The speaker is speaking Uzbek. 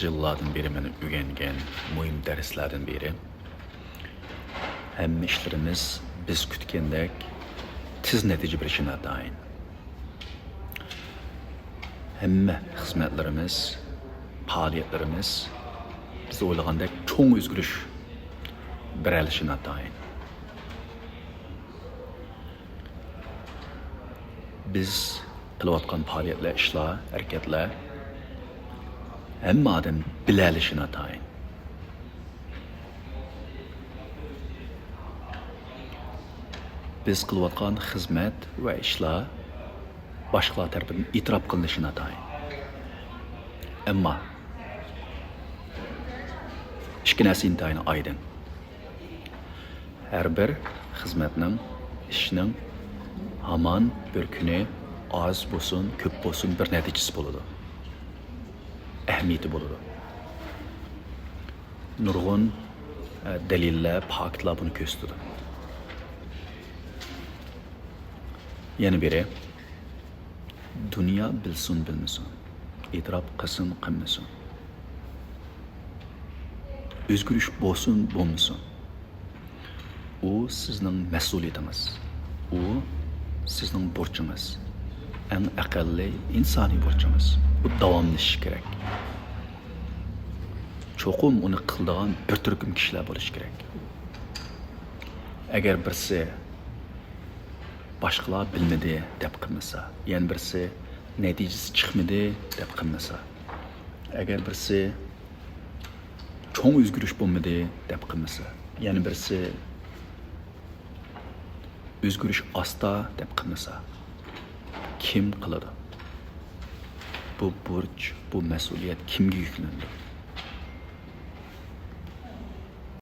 yıllardan beri meni öğrengen mühim derslerden biri. Hem işlerimiz biz kütkendek tiz netice berişine dain. Hemme hizmetlerimiz, faaliyetlerimiz biz oylagandek çoğun özgürüş berelişine dain. Biz kılıvatkan faaliyetler, işler, hareketler hemme adam bilalişine dain. Biz kılıvatkan hizmet ve işler başkalar tarafından itiraf kılınışına dain. Ama ikki narsa intayin aydın. Her bir hizmetning, ishning hamon bir kuni oz bo'lsin, ko'p bo'lsin bir natijasi bo'ladi. Ahamiyati bo'ladi. Nurg'un dalillar, faktlar buni ko'rsatadi. Yana biri dünya bilsin bilmesin, itiraf qilsin qilmasin. Özgürlük bo'lsin bo'lmasin. O sizning mas'uliyatingiz. O sizning burchingiz. Eng aqalli insoniy burchingiz. Bu davomlashishi kerak. Cho'qim uni qildigan bir turkum kishilar bo'lishi kerak. Agar birsi başkalar bilmedi deb qilmasa, yana birsi natijasi chiqmadi deb qilmasa, agar birsi cho'ng o'zgarish bo'lmadi deb qilmasa, yana birsi o'zgarish asta deb qilmasa, kim qiladi? Bu burch, bu mas'uliyat kimga yuklandi?